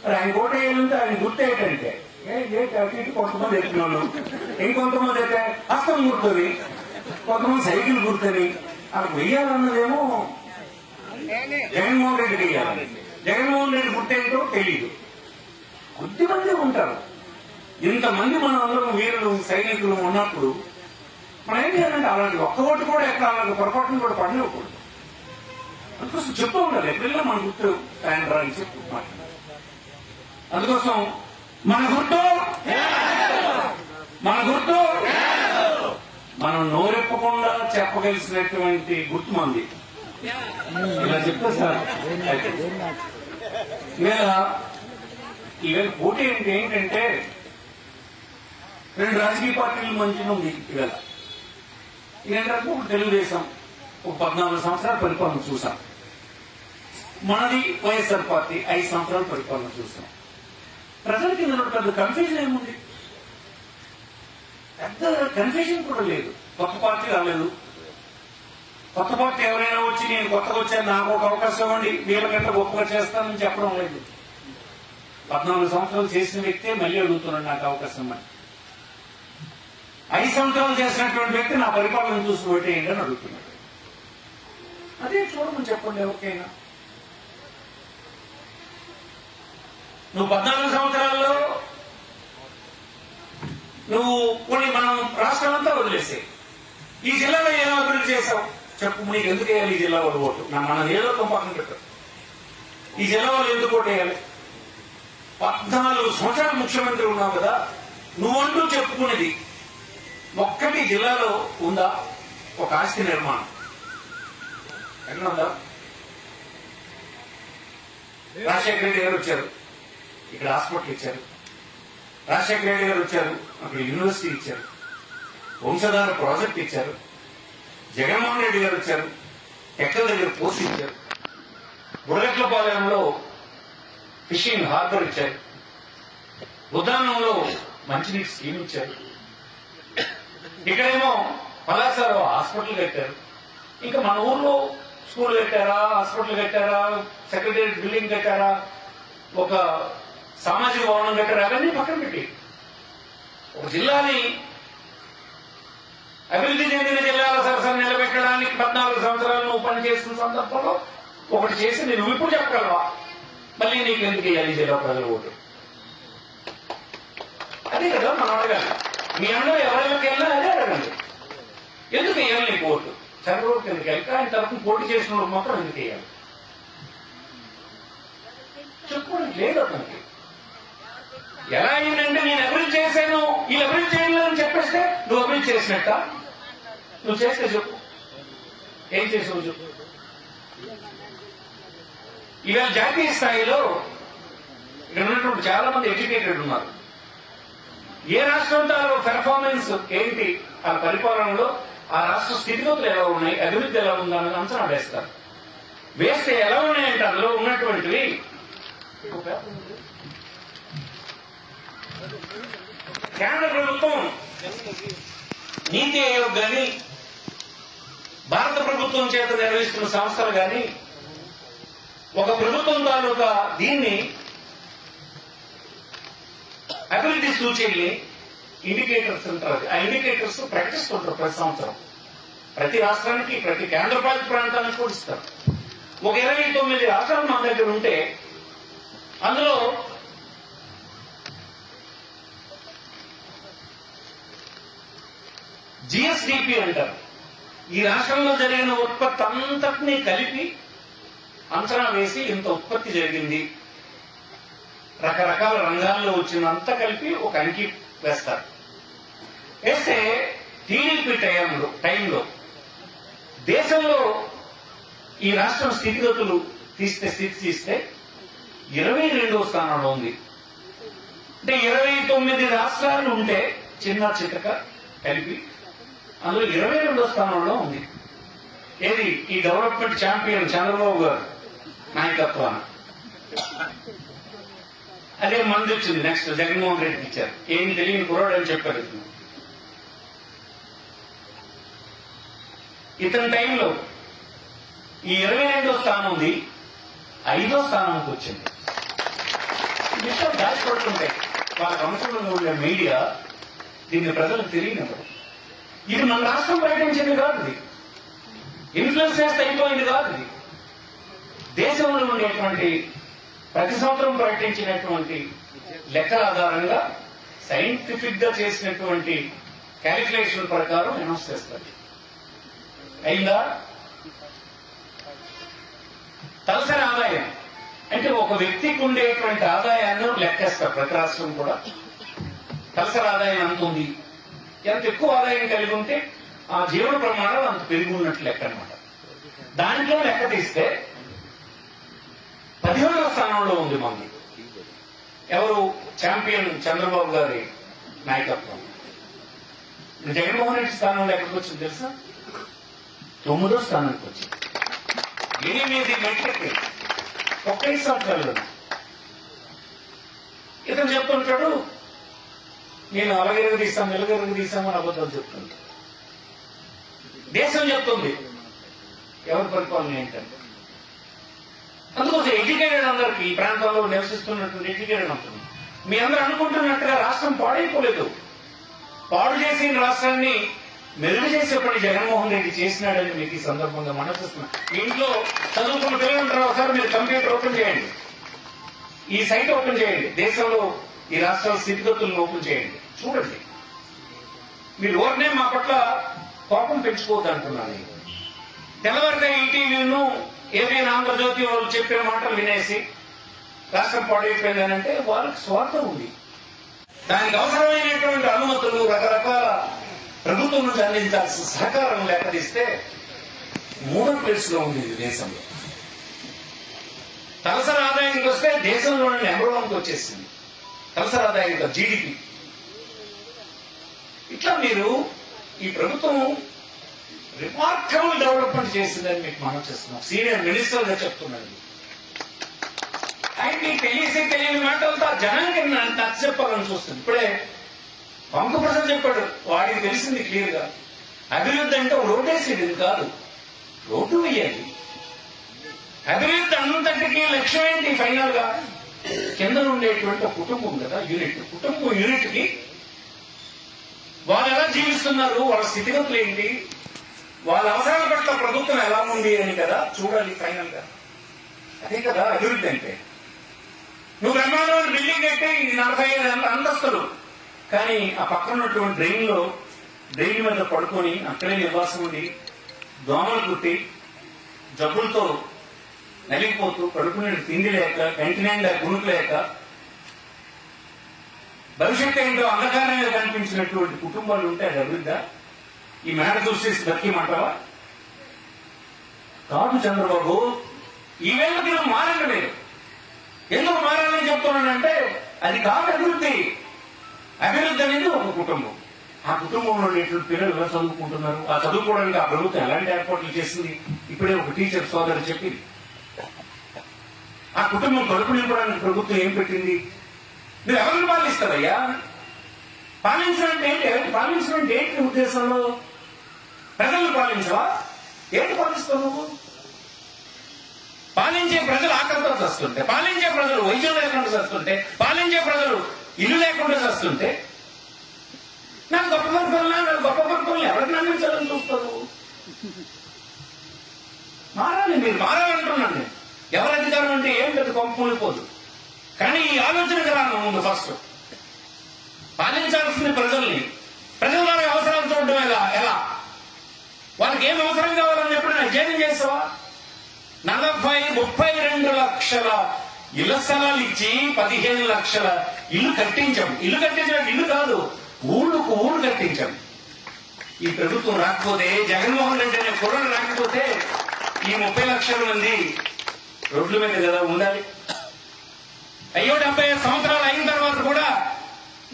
మరి ఆయన కోటేయాలంటే ఆయన గుర్తేటంటే ఇటు కొంతమంది ఎక్కిన వాళ్ళు, ఇంకొంతమంది అయితే హస్తం గుర్తుంది, కొంతమంది సైకిల్ గుర్తని. అక్కడ వెయ్యాలన్నదేమో జగన్మోహన్ రెడ్డికి వెయ్యాలి. జగన్మోహన్ రెడ్డి గుర్తేంటో తెలీదు. కొద్దిమంది ఉంటారు. ఇంతమంది మన అందరం వీరులు సైనికులు ఉన్నప్పుడు మనం ఏం చేయాలంటే అలాంటి ఒక్క ఓటు కూడా ఎక్కడ అలాంటి పొరపాటును కూడా పడలేకూడదు. అందుకోసం చెప్తూ ఉండాలి, ఎప్పుడైనా మన గుర్తు ఆయన రాని చెప్పు మాట్లాడాలి. అందుకోసం మన గుర్తు మనం నోరెప్పకుండా చెప్పగలిసినటువంటి గుర్తు మంది. ఇలా చెప్తా సార్. ఈవేళ పోటీ ఏంటంటే రెండు రాజకీయ పార్టీల మధ్యన ఉంది. ఇదేంటంటే ఒక తెలుగుదేశం ఒక 14 సంవత్సరాల పరిపాలన చూసాం. మనది వైఎస్ఆర్ పార్టీ 5 సంవత్సరాల పరిపాలన చూసాం. ప్రజలకి ఇందులో పెద్ద కన్ఫ్యూజన్ ఏముంది? పెద్ద కన్ఫ్యూజన్ కూడా లేదు. కొత్త పార్టీ రాలేదు. కొత్త పార్టీ ఎవరైనా వచ్చి నేను కొత్తగా వచ్చాను, నాకు ఒక అవకాశం ఇవ్వండి, వీళ్ళకంటే గొప్పగా చేస్తానని చెప్పడం లేదు. 14 సంవత్సరాలు చేసిన వ్యక్తే మళ్ళీ అడుగుతున్నాడు నాకు అవకాశం అని. 5 సంవత్సరాలు చేసినటువంటి వ్యక్తి నా పరిపాలన చూసి ఓటేయండి అని అడుగుతున్నాడు. అదే చూడమని చెప్పండి ఎవరికైనా. నువ్వు 14 సంవత్సరాల్లో నువ్వు కొన్ని మనం రాష్ట్రం అంతా వదిలేసే ఈ జిల్లాలో ఏం అభివృద్ధి చేశావు చెప్పు. నీకు ఎందుకు వేయాలి ఈ జిల్లా వాళ్ళు ఓటు? మన ఏదో పక్కన పెట్టారు. ఈ జిల్లా వాళ్ళు ఎందుకు ఓటు వేయాలి? 14 సంవత్సరాలు ముఖ్యమంత్రి ఉన్నావు కదా, నువ్వంటూ చెప్పుకునేది ఒక్కటి జిల్లాలో ఉందా? ఒక ఆస్తి నిర్మాణం ఎక్కడ ఉందా? రాజశేఖర రెడ్డి గారు వచ్చారు, ఇక్కడ హాస్పిటల్ ఇచ్చారు. రాజశేఖర రెడ్డి గారు వచ్చారు, అక్కడ యూనివర్సిటీ ఇచ్చారు. వంశధార ప్రాజెక్ట్ ఇచ్చారు. జగన్మోహన్ రెడ్డి గారు వచ్చారు, ఎక్కల దగ్గర పోస్ట్ ఇచ్చారు. బుడగట్లపాలెంలో ఫిషింగ్ హార్బర్ ఇచ్చారు. ఉదాహరణలో మంచినీటి స్కీమ్ ఇచ్చారు. ఇక్కడేమో పలాసలో హాస్పిటల్ కట్టారు. ఇంకా మన ఊర్లో స్కూల్ కట్టారా, హాస్పిటల్ కట్టారా, సెక్రటేరియట్ బిల్డింగ్ కట్టారా, ఒక సామాజిక భవనం కట్టారా, అవన్నీ పక్కన పెట్టి ఒక జిల్లాని అభివృద్ధి చెందిన జిల్లాల సరసన నిలబెట్టడానికి 14 సంవత్సరాలు నువ్వు పనిచేస్తున్న సందర్భంలో ఒకటి చేసి నేను ఇప్పుడు చెప్పగలవా? మళ్ళీ నీకు ఎందుకు వేయాలి జిల్లా ప్రజల ఓటు? అదే కదా మనం అడగాలి. మీ అందరూ ఎవరికి వెళ్ళినా అదే అడగండి. ఎందుకు వేయాలి నీకు ఓటు? చంద్రబాబుకి ఎందుకు వెళ్ళి ఆయన తరఫున పోటీ చేసిన వాళ్ళు మాత్రం ఎందుకు వేయాలి చెప్పుకోవడానికి లేదు అతనికి. ఎలా అయిందంటే నేను అభివృద్ధి చేశాను, ఈ అభివృద్ధి చేయలేదని చెప్పేస్తే నువ్వు అభివృద్ధి చేసినట్ట? నువ్వు చేస్తే చెప్పు, ఏం చేసావు చెప్పు. ఇవాళ జాతీయ స్థాయిలో ఇక్కడ ఉన్నటువంటి చాలా మంది ఎడ్యుకేటెడ్ ఉన్నారు. ఏ రాష్ట్రంతో పెర్ఫార్మెన్స్ ఏంటి, ఆ పరిపాలనలో ఆ రాష్ట్ర స్థితిగతులు ఎలా ఉన్నాయి, అభివృద్ధి ఎలా ఉందా అని అంచనా వేస్తారు. వేస్తే ఎలా ఉన్నాయంటే అందులో ఉన్నటువంటివి కేంద్ర ప్రభుత్వం నీతి ఆయోగ్ గాని భారత ప్రభుత్వం చేత నిర్వహిస్తున్న సంస్థలు గాని ఒక ప్రభుత్వం తాలూకా దీన్ని అభివృద్ధి సూచీల్ని ఇండికేటర్స్ అంటారు. ఆ ఇండికేటర్స్ ప్రకటిస్తుంటారు ప్రతి సంవత్సరం. ప్రతి రాష్ట్రానికి, ప్రతి కేంద్రపాలిత ప్రాంతానికి కూడా ఇస్తారు. ఒక 29 రాష్ట్రాలు మన దగ్గర ఉంటే అందులో జిఎస్డిపి అంటారు. ఈ రాష్ట్రంలో జరిగిన ఉత్పత్తి అంతటినీ కలిపి అంచనా వేసి ఇంత ఉత్పత్తి జరిగింది, రకరకాల రంగాల్లో వచ్చినంత కలిపి ఒక అంకి వేస్తారు. వేస్తే టీడీపీ టైంలో దేశంలో ఈ రాష్ట్రం స్థితిగతులు స్థితి తీస్తే 22వ స్థానంలో ఉంది. అంటే 29 రాష్ట్రాలు ఉంటే చిన్న చితక కలిపి అందులో 22వ స్థానంలో ఉంది. ఏది ఈ డెవలప్మెంట్ ఛాంపియన్ చంద్రబాబు గారు నాయకత్వాన. అదే మంది వచ్చింది నెక్స్ట్ జగన్మోహన్ రెడ్డికి ఇచ్చారు. ఏమి తెలియని కుర్రాడు అని చెప్పారు. ఇతని టైంలో ఈ 22వ స్థానం ఉంది, 5వ స్థానానికి వచ్చింది. విషయాలు దాచిపడుతుంటాయి. వాళ్ళ అంశంలో ఉండే మీడియా దీన్ని ప్రజలకు తెలియనివ్వదు. ఇది మన రాష్ట్రం ప్రకటించింది కాదు, ఇది ఇన్ఫ్లుయెన్స్ చేస్తే అయిపోయింది కాదు. ఇది దేశంలో ఉండేటువంటి ప్రతి సంవత్సరం ప్రకటించినటువంటి లెక్కల ఆధారంగా సైంటిఫిక్ గా చేసినటువంటి క్యాలిక్యులేషన్ ప్రకారం అనౌన్స్ చేస్తారు. అయిందా? తలసరి ఆదాయం అంటే ఒక వ్యక్తికి ఉండేటువంటి ఆదాయాన్ని లెక్కేస్తారు. ప్రతి రాష్ట్రం కూడా తలసరి ఆదాయం ఎంత ఉంది, ఎంత ఎక్కువ ఆదాయం కలిగి ఉంటే ఆ జీవన ప్రమాణాలు అంత పెరిగి ఉన్నట్లు లెక్క అనమాట. దాంట్లో లెక్క తీస్తే 17వ స్థానంలో ఉంది మనది. ఎవరు? ఛాంపియన్ చంద్రబాబు గారి నాయకత్వం. జగన్మోహన్ రెడ్డి స్థానంలో ఎక్కడికి వచ్చింది తెలుసా? 9వ స్థానానికి వచ్చింది. 8 మెట్రిక్ ఒక్క 5 సంవత్సరాలు. ఇతను చెప్తుంటాడు నేను అలగెరుగు తీస్తాం నిలగెరుగు తీస్తామని అబద్ధాలు చెప్తుంటా. దేశం చెప్తుంది ఎవరి పరిపాలన ఏంటంటే. అందుకోసం ఎడ్యుకేటెడ్ అందరికి ఈ ప్రాంతంలో నివసిస్తున్నటువంటి ఎడ్యుకేటెడ్ ఉంటుంది. మీ అందరూ అనుకుంటున్నట్టుగా రాష్ట్రం పాడైపోలేదు. పాడు చేసిన రాష్ట్రాన్ని మెరుగు చేసే పని జగన్మోహన్ రెడ్డి చేసినాడని మీకు ఈ సందర్భంగా మనసిస్తున్నా. మీ ఇంట్లో చదువుకున్న పిల్లలు ఉంటారు, ఒకసారి మీరు కంప్యూటర్ ఓపెన్ చేయండి, ఈ సైట్ ఓపెన్ చేయండి, దేశంలో ఈ రాష్ట్రాల స్థితిగతులను ఓపెన్ చేయండి, చూడండి. మీరు ఓర్నే మా పట్ల కోపం పెంచుకోవద్దు అంటున్నాను. తెల్లవారితే ఈటీవీను ఏదైనా ఆంధ్రజ్యోతి వాళ్ళు చెప్పిన మాటలు వినేసి రాష్ట్రం పాడైపోయిందనంటే వాళ్ళకి స్వార్థం ఉంది. దానికి అవసరమైనటువంటి అనుమతులు రకరకాల ప్రభుత్వం నుంచి అందించాల్సిన సహకారం లేకదిస్తే 3వ ప్లేస్ లో ఉంది ఇది దేశంలో. తలసరి ఆదాయానికి వస్తే దేశంలోని నెంబర్ 1కి వచ్చేసింది తలసరి ఆదాయంతో జీడిపి. ఇట్లా మీరు ఈ ప్రభుత్వం రిమార్కబుల్ డెవలప్మెంట్ చేసిందని మీకు మనం చేస్తున్నాం. సీనియర్ మినిస్టర్ గా చెప్తున్నాడు. ఆయన మీకు తెలియని మాటలతో జనానికి నచ్చ చెప్పాలని చూస్తుంది. ఇప్పుడే పంకు ప్రసాద్ చెప్పాడు, వాడికి తెలిసింది క్లియర్ గా. అభివృద్ధి అంటే రోడ్డేసేది కాదు, రోడ్డు వేయాలి. అభివృద్ధి అంతటికి లక్ష్యం ఏంటి? ఫైనల్ గా కింద ఉండేటువంటి కుటుంబం కదా, కుటుంబం యూనిట్ కి వాళ్ళు ఎలా జీవిస్తున్నారు, వాళ్ళ స్థితిగతులు ఏంటి, వాళ్ళ అవసరాల పట్ల ప్రభుత్వం ఎలా ఉంది అని కదా చూడాలి ఫైనల్ గా. అదే కదా అభివృద్ధి అంటే. నువ్వు బ్రహ్మాండమైన బిల్డింగ్ కట్టి 45 అంతస్తులు, కానీ ఆ పక్కన ఉన్నటువంటి డ్రైన్ మీద పడుకొని అక్కడే నివాసం ఉండి దోమలు కుట్టి జబ్బులతో నలిగిపోతూ పడుకునే తిండి లేక కంటి నిండా కునుకు లేక భవిష్యత్తు ఏంటో అంధకారంగా కనిపించినటువంటి కుటుంబాలు ఉంటే అది అభివృద్ధి? ఈ మేడ చూసేసి బతికిమంటావా? కాదు చంద్రబాబు, ఈవేళ మీరు మారండి. మీరు ఎందుకు మారాలని చెప్తున్నానంటే అది కాదు అభివృద్ధి. అభివృద్ధి అనేది ఒక కుటుంబం. ఆ కుటుంబంలో ఉండేటువంటి పిల్లలు ఎలా చదువుకుంటున్నారు, ఆ చదువుకోవడానికి ఆ ప్రభుత్వం ఎలాంటి ఏర్పాట్లు చేసింది, ఇప్పుడే ఒక టీచర్ సోదరు చెప్పింది. ఆ కుటుంబం కడుపు నింపడానికి ప్రభుత్వం ఏం పెట్టింది? మీరు ఎవరిని పాలిస్తారయ్యా? పాలించడం ఏంటి ఉద్దేశంలో? ప్రజలను పాలించవా? ఏంటి పాలిస్తావు నువ్వు? పాలించే ప్రజలు ఆకలితో చస్తుంటే, పాలించే ప్రజలు వైద్యం లేకుండా చస్తుంటే, పాలించే ప్రజలు ఇల్లు లేకుండా చస్తుంటే నాకు గొప్ప పరిపాలన ఎవరికి అందించాలని చూస్తారు? మారాలి, మీరు మారాలంటున్నాను నేను. ఎవరి అధికారం అంటే ఏం పెద్ద కొంపూలిపోదు, కానీ ఈ ఆలోచనకు రాను ముందు. ఫస్ట్ పాలించాల్సిన ప్రజల అవసరాలు చూడడం ఎలా, వాళ్ళకి ఏం అవసరం కావాలని చెప్పి నాకు జైలు చేసావా? 32 లక్షల ఇళ్ల స్థలాలు ఇచ్చి 15 లక్షల ఇల్లు కట్టించాం. ఇల్లు కట్టించడం ఇల్లు కాదు, ఊళ్ళకు ఊళ్ళు కట్టించాం. ఈ ప్రభుత్వం రాకపోతే, జగన్మోహన్ రెడ్డి అనే కుర్రలు రాకపోతే ఈ 30 లక్షల మంది రోడ్ల మీద కదా ఉండాలి. అయ్యో 75 సంవత్సరాలు అయిన తర్వాత కూడా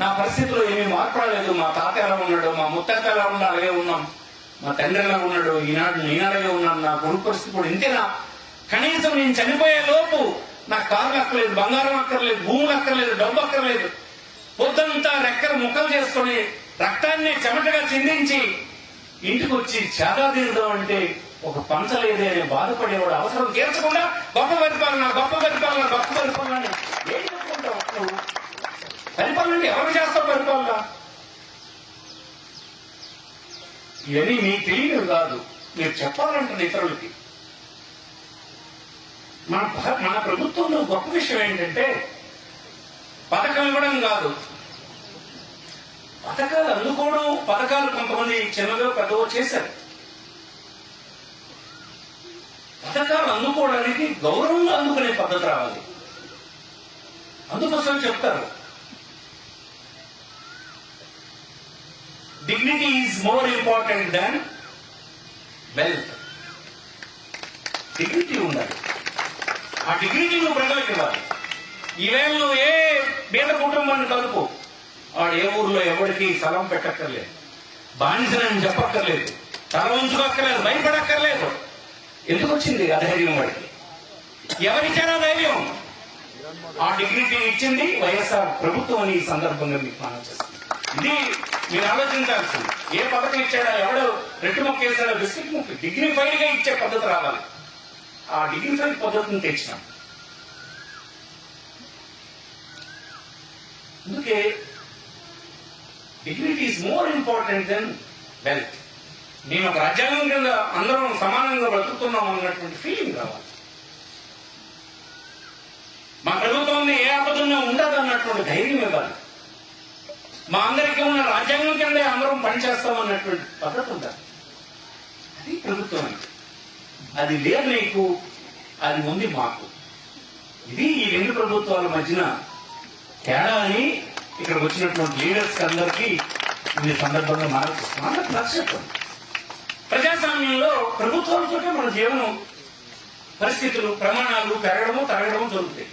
నా పరిస్థితిలో ఏమీ మార్పు రాలేదు. మా తాత ఎలా ఉన్నాడు, మా ముత్తాత ఎలా ఉన్నాడు అలాగే ఉన్నాం, మా తండ్రి ఎలా ఉన్నాడు ఈనాడగా ఉన్నాను, నా కొడుకు పరిస్థితి కూడా ఇంతేనా? కనీసం నేను చనిపోయే లోపు నాకు కార్లు అక్కర్లేదు, బంగారం అక్కర్లేదు, భూములు అక్కర్లేదు, డబ్బు అక్కర్లేదు. పొద్దంతా రెక్కలు ముక్కలు చేసుకుని రక్తాన్ని చెమటగా చిందించి ఇంటికి వచ్చి చాదా తీరుదాం అంటే ఒక పంచలేదే అని బాధపడేవాడు అవసరం తీర్చకుండా గొప్ప పరిపాలన ఏం చెప్పుకుంటావు? ఎవరు చేస్తాం పరిపాలన? ఇవన్నీ మీకు తెలియదు కాదు, మీరు చెప్పాలంటారు ఇతరులకి. మన ప్రభుత్వంలో గొప్ప విషయం ఏంటంటే పథకం ఇవ్వడం కాదు, పథకాలు అందుకోవడం. పథకాలు కొంతమంది చిన్నదో పెద్దవో చేశారు. పథకాలు అందుకోవడానికి గౌరవంగా అందుకునే పద్ధతి రావాలి. అందుకోసం చెప్తారు, dignity is more important than wealth. Dignity ఉండాలి, ఆ డిగ్నిటీ నువ్వు ప్రజలకు ఇవ్వాలి. ఈవేళ నువ్వు ఏ బీద కుటుంబాన్ని కలుపు, వాడు ఏ ఊర్లో ఎవరికి స్థలం పెట్టక్కర్లేదు, బానిసనని చెప్పక్కర్లేదు, తల ఉంచుకోక్కర్లేదు, భయపడక్కర్లేదు. ఎందుకు వచ్చింది ఆ ధైర్యం? వాడికి ఎవరిచ్చారా ధైర్యం? ఆ డిగ్నిటీ ఇచ్చింది వైఎస్ఆర్ ప్రభుత్వం అని ఈ సందర్భంగా మీకు మనం చేస్తుంది. ఇది మీరు ఆలోచించాల్సింది. ఏ పథకం ఇచ్చాడా, ఎవడో రెడ్డి మొక్క వేసాడో, బిస్కెట్ మొక్క, డిగ్నిఫైడ్ గా ఇచ్చే పద్ధతి రావాలి. ఆ డిగ్నిఫైడ్ పద్ధతిని తెచ్చినాం. అందుకే dignity is more important than wealth. నేను ఒక రాజ్యాంగం కింద అందరం సమానంగా బ్రతుకుతున్నాం అన్నటువంటి ఫీలింగ్ రావాలి. మా ప్రభుత్వం ఏ ఆపదన్నా ఉండదు అన్నటువంటి ధైర్యం ఇవ్వాలి. మా అందరికీ ఉన్న రాజ్యాంగం కింద అందరం పనిచేస్తామన్నటువంటి పద్ధతి ఉండాలి. అది ప్రభుత్వం. అది లేదు నీకు, అది ఉంది మాకు. ఇది ఈ రెండు ప్రభుత్వాల మధ్యన తేడా అని ఇక్కడికి వచ్చినటువంటి లీడర్స్ అందరికీ ఈ సందర్భంగా మాట్లాడుతున్నాం. అందరికి నచ్చటం. ప్రజాస్వామ్యంలో ప్రభుత్వాలతోటే మన జీవనం పరిస్థితులు ప్రమాణాలు పెరగడము తరగడము జరుగుతాయి.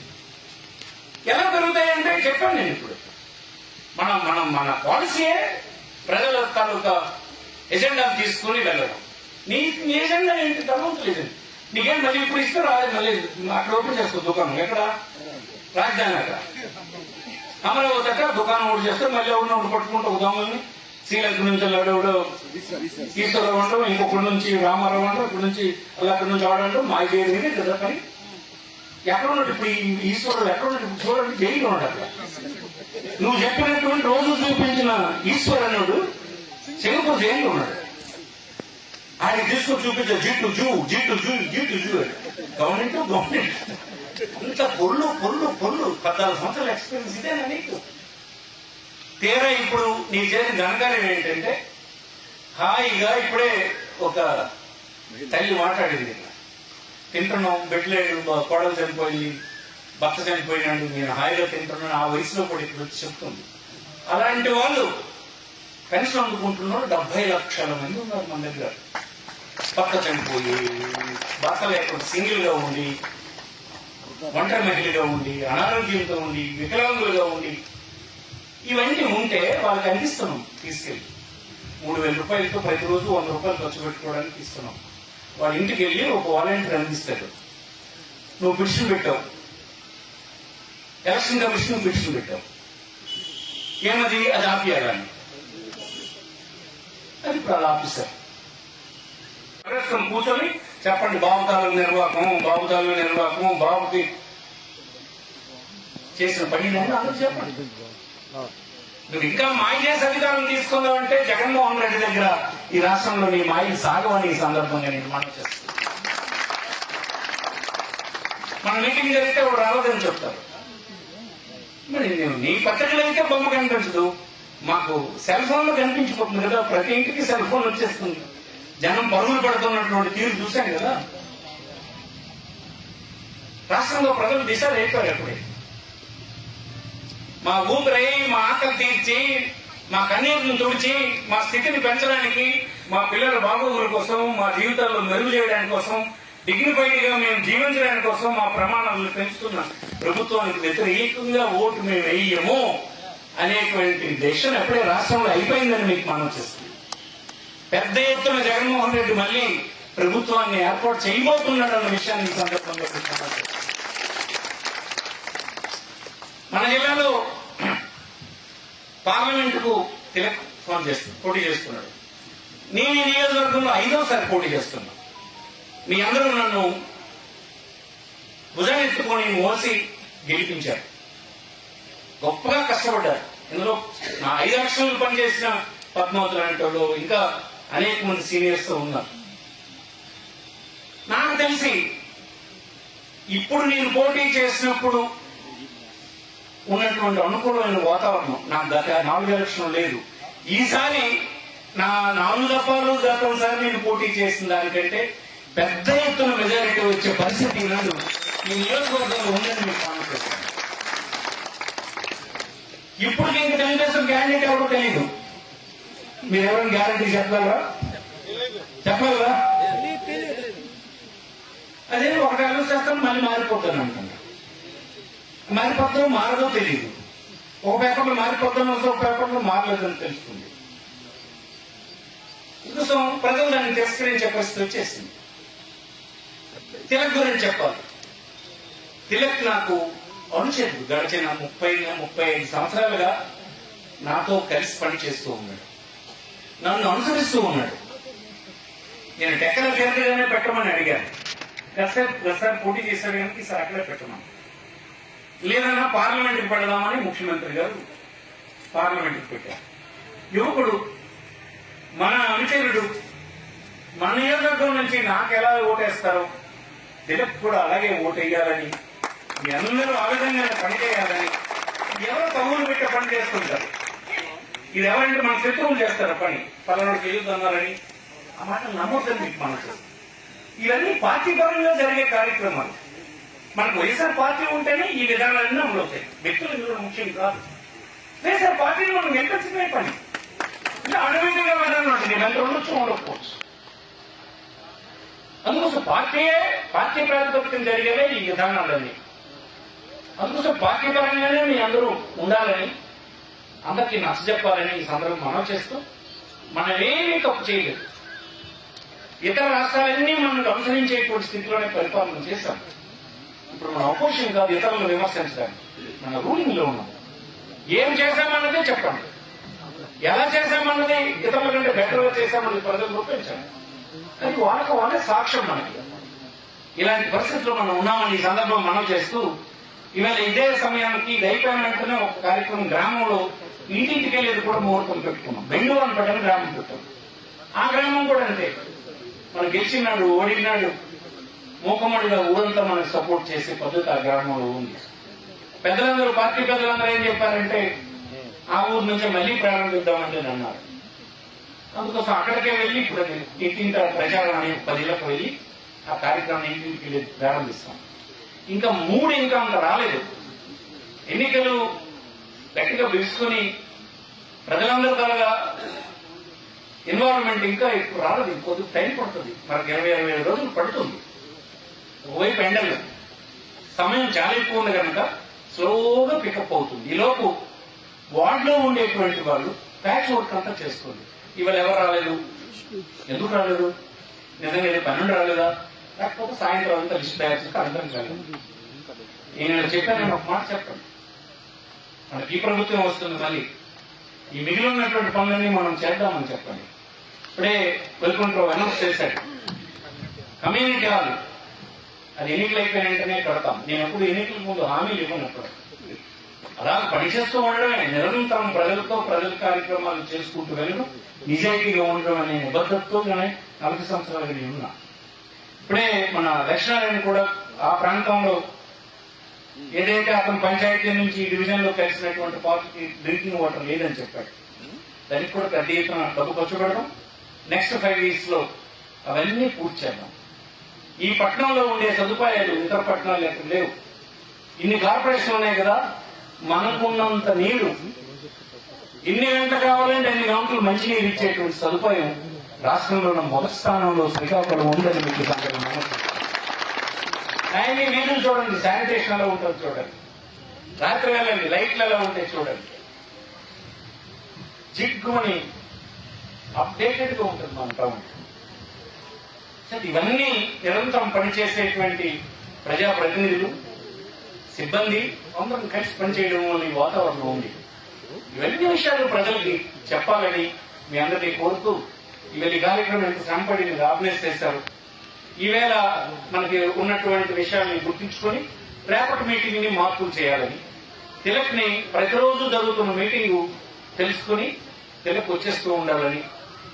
ఎలా పెరుగుతాయంటే చెప్పాను నేను ఇప్పుడు. మన పాలసీయే ప్రజల తాలూకా ఎజెండా తీసుకుని వెళ్ళడం. నీ ఎజెండా ఏంటి? తగ్గలేదు. నీకేం మళ్ళీ ఇప్పుడు ఇస్తే రాలేదు, మళ్ళీ అక్కడ ఓపెన్ చేసుకో దుకాణం. ఎక్కడ? రాజధాని అక్కడ. అమరావతి అక్కడ దుకాణం ఒకటి చేస్తే మళ్ళీ ఒకటి పట్టుకుంటూ ఒక దొంగల్ని శ్రీలంక నుంచి ఎవడెవడో ఈశ్వరరావు అంటాం, ఇంకొకటి నుంచి రామారావు అంటాం, ఇక్కడి నుంచి అక్కడి నుంచి ఆడంటాం. మా పేరు కదా. కానీ ఎక్కడ ఉన్నట్టు ఇప్పుడు ఈశ్వరుడు ఎక్కడ ఉన్నట్టు చూడండి, జైలు ఉన్నాడు అక్కడ. నువ్వు చెప్పినటువంటి రోజు చూపించిన ఈశ్వరుడు సింగపూర్ జైల్లో ఉన్నాడు. ఆయన తీసుకొని చూపించారు జీటు జూ గవర్నమెంట్ అంత పొల్లు 14 సంవత్సరాల ఎక్స్పీరియన్స్ ఇదేనా నీకు? తీరా ఇప్పుడు నీ చేసిన ఘనకార్యం ఏంటంటే హాయిగా ఇప్పుడే ఒక తల్లి మాట్లాడింది, తింటున్నాం, బెడ్లేదు, కోడలు చనిపోయింది, భర్త చనిపోయినాడు, నేను హాయిగా తింటున్నాను, ఆ వయసులో కూడా ఇప్పుడు వచ్చి చెప్తుంది. అలాంటి వాళ్ళు కనీసం అందుకుంటున్నారు 70 లక్షల మంది ఉన్నారు మన దగ్గర. భర్త చనిపోయి, భర్త లేకుండా సింగిల్ గా ఉండి, ఒంటరి మహిళగా ఉండి, అనారోగ్యంతో ఉండి, వికలాంగులుగా ఉండి, ఇవన్నీ ఉంటే వాళ్ళకి అందిస్తున్నాం. తీసుకెళ్ళి 3000 రూపాయలతో ప్రతిరోజు 100 రూపాయలు ఖర్చు పెట్టుకోవడానికి ఇస్తున్నాం. వాళ్ళ ఇంటికి వెళ్ళి ఒక వాలంటీర్ అందిస్తాడు. నువ్వు పిటిషన్ పెట్టావు, ఎలక్షన్ కమిషన్ పిటిషన్ పెట్టావు, ఏమది? అది ఆపియాలని. అది ఇప్పుడు అది ఆఫీసర్ కూర్చొని చెప్పండి, బాబుతాలు నిర్వాహకం, బాబుకి చేసిన పని అందరూ చెప్పండి. నువ్వు ఇంకా మాయ చేసే అధికారం తీసుకుందామంటే జగన్మోహన్ రెడ్డి దగ్గర ఈ రాష్ట్రంలో నీ మాయలు సాగవని ఈ సందర్భంగా నేను మనం చేస్తాను. మన మీటింగ్ జరిగితే వాడు రావద్దని చెప్తారు. మరి నీ పత్రికలు అయితే బొమ్మ కనిపించదు, మాకు సెల్ ఫోన్ లో కనిపించిపోతుంది కదా. ప్రతి ఇంటికి సెల్ ఫోన్ వచ్చేస్తుంది. జనం పరుగులు పడుతున్నటువంటి తీరు చూశాను కదా. రాష్ట్రంలో ప్రజలు దిశలు అయిపోయారు. అప్పుడే మా ఊపిరై, మా ఆకలి తీర్చి, మా కన్నీరును తుడిచి, మా స్థితిని పెంచడానికి, మా పిల్లల బాగోగుల కోసం, మా జీవితాల్లో మెరుగు చేయడానికి కోసం, డిగ్నిఫైడ్ గా మేము జీవించడానికి కోసం మా ప్రమాణాలను పెంచుతున్న ప్రభుత్వానికి వ్యతిరేకంగా ఓటు మేము వేయము అనేటువంటి డెసిషన్ ఎప్పుడే రాష్ట్రంలో అయిపోయిందని మీకు మనం చేస్తుంది. పెద్ద ఎత్తున జగన్మోహన్ రెడ్డి మళ్ళీ ప్రభుత్వాన్ని ఏర్పాటు చేయబోతున్నాడన్న విషయాన్ని ఈ సందర్భంగా మన జిల్లాలో పార్లమెంటుకు తిలక్ పోటీ చేస్తున్నాడు. నేను ఈ నియోజకవర్గంలో 5వసారి పోటీ చేస్తున్నా. మీ అందరూ నన్ను భుజాన్ని ఎత్తుకొని మోసి గెలిపించారు. గొప్పగా కష్టపడ్డారు. ఇందులో నా 5 లక్షలు పనిచేసిన పద్మావతి లాంటి వాళ్ళు ఇంకా అనేక మంది సీనియర్స్ తో ఉన్నారు. నాకు తెలిసి ఇప్పుడు నేను పోటీ చేసినప్పుడు ఉన్నటువంటి అనుకూలమైన వాతావరణం నాకు గత 4 ఎలక్షన్ లేదు. ఈసారి నా 4 దఫాలు గతంసారి నేను పోటీ చేసిన దానికంటే పెద్ద ఎత్తున మెజారిటీ వచ్చే పరిస్థితి ఈనాడు ఈ నియోజకవర్గంలో ఉందని మీకు కామెంట్ చేస్తాను. ఇప్పుడు ఇంకా తెలుగుదేశం క్యాండిడేట్ ఎవరో తెలియదు. మీరు ఎవరైనా గ్యారంటీ చెప్పగలరా? చెప్పగలరా? అదే ఒకటి ఆలోచిస్తాం మళ్ళీ మారిపోతాను అనుకుంటా. మారిపోతాం మారదో తెలియదు. ఒక పేపర్లో మారిపోతాను ఒక పేపర్లో మారలేదని తెలుస్తుంది. ఇందుకోసం ప్రజలు దాన్ని తిరస్కరించే పరిస్థితి వచ్చేసింది. తిలక్ గురించి చెప్పాలి. తిలక్ నాకు అనుచరుడు. గడిచిన 35 సంవత్సరాలుగా నాతో కలిసి పని చేస్తూ ఉన్నాడు. నన్ను అనుసరిస్తూ ఉన్నాడు. నేను టెక్కల కేంద్రంగానే పెట్టమని అడిగాను. గతసారి పోటీ చేశాడు కనుక ఈసారి అక్కడే పెట్టమని. లేదన్నా పార్లమెంట్కి పెడదామని ముఖ్యమంత్రి గారు పార్లమెంట్కి పెట్టారు. యువకుడు, మన అనుచరుడు, మన నియోజకవర్గం నుంచి నాకు ఎలా ఓటేస్తారో తిలక్ కూడా అలాగే ఓటేయాలని, మీ అందరూ ఆ విధంగా పనిచేయాలని ఎవరో తమ్ముడు పెట్టే పని చేస్తుంటారు. ఇది ఎవరంటే మన శత్రువులు చేస్తారు పని, పలానాడు చేయొద్దన్నారని. ఆ మాటలు నమ్మొద్దని మీకు మనసు. ఇవన్నీ పార్టీ పరంగా జరిగే కార్యక్రమాలు. మనకు వైఎస్ఆర్ పార్టీ ఉంటేనే ఈ విధానాలన్నీ అమలవుతాయి. వ్యక్తులు ఇందులో ముఖ్యం కాదు. వైఎస్ఆర్ పార్టీని మనం ఎంతచ్చిపోయే పని ఇలా అడవిగా విధానం ఉంటుంది. ఎంత ఉండొచ్చు ఉండకపోవచ్చు. అందుకోసం పార్టీ ప్రాతిపదికన జరిగేవే ఈ విధానాలన్నీ. అందుకోసం పార్టీ పరంగానే మీ అందరూ ఉండాలని, అందరికీ నచ్చజెప్పాలని ఈ సందర్భం మనం చేస్తూ, మనం ఏమీ తప్పు చేయలేదు. ఇతర రాష్ట్రాలన్నీ మనకు అనుసరించేటువంటి స్థితిలోనే పరిపాలన చేశాం. ఇప్పుడు మన అపోజిషన్ కాదు ఇతరులను విమర్శించడానికి, మన రూలింగ్ లో ఉన్నాం. ఏం చేశామన్నదే చెప్పండి, ఎలా చేశామన్నది ఇతరుల కంటే బెటర్ గా చేశామన్నది ప్రజలు గుర్తించండి. అది వాళ్ళే సాక్ష్యం మనకి. ఇలాంటి పరిస్థితుల్లో మనం ఉన్నామని ఈ సందర్భం మనం చేస్తూ, ఇవాళ ఇదే సమయానికి ఇది అయిపోయిన వెంటనే ఒక కార్యక్రమం గ్రామంలో ఇంటింటికి వెళ్ళేది కూడా ముహూర్తం పెట్టుకున్నాం. బెంగళూరు అని పెట్టని గ్రామం పెట్టాం. ఆ గ్రామం కూడా అంతే, మనం గెలిచినాడు ఓడినాడు మూకమ్మడిగా ఊరంతా మనకు సపోర్ట్ చేసే పద్ధతి ఆ గ్రామంలో ఉంది. పెద్దలందరూ పార్టీ పెద్దలందరూ ఏం చెప్పారంటే ఆ ఊరు నుంచి మళ్లీ ప్రారంభిద్దామంటే అన్నారు. అందుకోసం అక్కడికే వెళ్లి ఇప్పుడు ఇంటింట ప్రచారం అనే 10 ఇళ్లకు వెళ్లి ఆ కార్యక్రమం ఇంటింటికి వెళ్ళి ప్రారంభిస్తాం. ఇంకా 3 ఇంకా అంత రాలేదు. ఎన్నికలు గట్టిగా పిలుచుకుని ప్రజలందరూ త్వరగా ఇన్వాల్వ్మెంట్ ఇంకా ఎక్కువ రాలేదు. ఇంకొద్ది టైం పడుతుంది. మనకు 20-25 రోజులు పడుతుంది. ఒకవైపు ఎండలు, సమయం చాలా ఎక్కువ ఉంది కనుక స్లోగా పికప్ అవుతుంది. ఈలోపు వార్డులో ఉండేటువంటి వాళ్ళు ప్యాచ్ వర్క్ అంతా చేసుకోండి. ఇవాళ ఎవరు రాలేదు, ఎందుకు రాలేదు, నిజంగా 12 రాలేదా, లేకపోతే సాయంత్రం అంతా లిస్ట్ తయారు చేస్తే అర్థం కాలేదు. నేను చెప్పాను, నేను ఒక మాట చెప్పండి, మనకి ఈ ప్రభుత్వం వస్తుంది, మళ్ళీ ఈ మిగిలి ఉన్నటువంటి పనులన్నీ మనం చేద్దామని చెప్పండి. ఇప్పుడే వెల్కొండరావు అనౌన్స్ చేశాడు కమ్యూనిటీ హాల్, అది ఎన్నికలు అయిపోయిన వెంటనే కడతాం. నేను ఎప్పుడు ఎన్నికల ముందు హామీలు ఇవ్వనప్పుడు అలా పనిచేస్తూ ఉండడమే, నిరంతరం ప్రజల కార్యక్రమాలు చేసుకుంటూ వెళ్ళడం, నిజాయితీగా ఉండడం అనే నిబద్ధతతో 40 సంవత్సరాలుగా నేను ఉన్నా. ఇప్పుడే మన లక్ష్మణారాయణ కూడా ఆ ప్రాంతంలో ఏదైతే అతను పంచాయతీ నుంచి ఈ డివిజన్ లో కలిసినటువంటి పార్టీకి డ్రింకింగ్ వాటర్ లేదని చెప్పాడు. దానికి కూడా పెద్ద ఎత్తున డబ్బు ఖర్చు పెడదాం. నెక్స్ట్ 5 వీక్స్ లో అవన్నీ పూర్తి చేద్దాం. ఈ పట్టణంలో ఉండే సదుపాయాలు ఇతర పట్టణాలు ఎక్కడ లేవు. ఇన్ని కార్పొరేషన్లు ఉన్నాయి కదా, మనకున్నంత నీరు ఇన్ని గంటలు కావాలంటే అన్ని గంటలు మంచినీరు ఇచ్చేటువంటి సదుపాయం రాష్ట్రంలో మొదటి స్థానంలో శ్రీకాకుళం ఉందని మీకు సందర్భంగా ఆయన వీధులు చూడండి, శానిటేషన్ ఎలా ఉంటుంది చూడండి, రాత్రి వెళ్ళండి లైట్లు ఎలా ఉంటాయి చూడండి, జిగ్గుమని అప్డేటెడ్ గా ఉంటుంది మన టౌన్. ఇవన్నీ నిరంతరం పనిచేసేటువంటి ప్రజాప్రతినిధులు, సిబ్బంది అందరం కలిసి పనిచేయడం అనే వాతావరణం ఉంది. ఇవన్నీ విషయాలు ప్రజలకి చెప్పాలని మీ అందరినీ కోరుతూ, ఇవన్నీ కార్యక్రమం ఎంత శ్రమపడి ఆర్గనైజ్ చేశారు. ఈవేళ మనకి ఉన్నటువంటి విషయాల్ని గుర్తించుకొని రేపటి మీటింగ్ ని మార్పులు చేయాలని, తిలక్ ని ప్రతిరోజు జరుగుతున్న మీటింగ్ తెలుసుకుని తిలక్ వచ్చేస్తూ ఉండాలని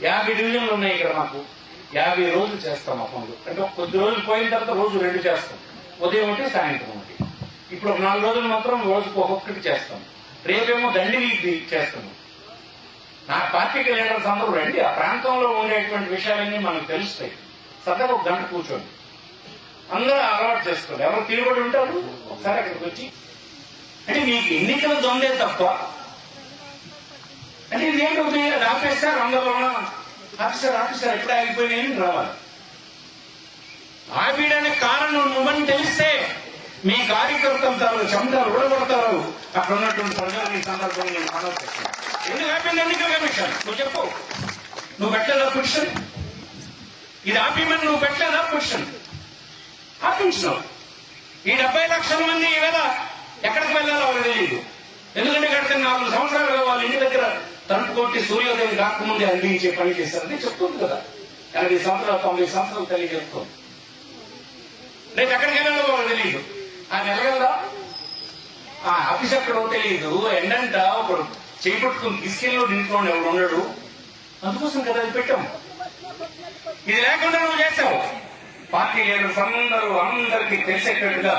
50 డివిజన్లు ఉన్నాయి ఇక్కడ మాకు 50 రోజులు చేస్తాం ఆ పనులు. అంటే ఒక కొద్ది రోజులు పోయిన తర్వాత రోజు 2 చేస్తాం, ఉదయం ఒకటి సాయంత్రం ఒకటి. ఇప్పుడు ఒక 4 రోజులు మాత్రం రోజుకు ఒక్కొక్కటి చేస్తాం. రేపేమో దండి వీధి చేస్తున్నాం. నా పార్టీకి లీడర్స్ అందరూ రండి, ఆ ప్రాంతంలో ఉండేటువంటి విషయాలన్నీ మనకు తెలుస్తాయి. సరదాగా ఒక గంట కూర్చోండి, అందరూ అలవాటు చేసుకోండి. ఎవరు తిరుగుబడి ఉంటారు ఒకసారి అక్కడికి వచ్చి. అంటే మీకు ఎన్నికల దొందే తప్ప అంటే ఇదేంటి అది ఆపేస్తారు అందరూ ఆఫీసర్ ఎప్పుడే ఆగిపోయినాయని రావాలి. ఆపేయడానికి కారణం నువ్వని తెలిస్తే మీ కార్యకర్తలు చెమటలు ఊడగొడతారు. అక్కడ ఉన్నటువంటి ప్రజలు ఈ సందర్భంగా నేను మనవి చేస్తాను. ఎందుకు ఆపింది ఎన్నికల కమిషన్? నువ్వు చెప్పు. నువ్వు పెట్టలేదా పిటిషన్? ఇది ఆపిమని నువ్వు పెట్టలేదా పిటిషన్? ఆపించినావు. ఈ 70 లక్షల మంది ఈవేళ ఎక్కడికి వెళ్ళాలో వాళ్ళకి తెలియదు. ఎందుకంటే గడిచిన 4 సంవత్సరాలుగా వాళ్ళ ఇంటి దగ్గర తలుపు కొట్టి సూర్యోదయం కాకముందే అందించే పని చేస్తారని చెప్తుంది కదా. 80 సంవత్సరాలు 90 సంవత్సరాలు తెలియజేస్తుంది. రేపు ఎక్కడికి వెళ్ళాలో వాళ్ళకి తెలియదు. ఆయన వెళ్ళగలదా? ఆ ఆఫీస్ ఎక్కడో తెలియదు. ఎండంట ఒకడు చేపట్టుకుని తీసుకెళ్ళి నించుకోండి ఎవడు ఉండడు. అందుకోసం కదా అది పెట్టాము. ఇది లేకుండా నువ్వు చేశావు. పార్టీ లీడర్స్ అందరికీ తెలిసేటట్టుగా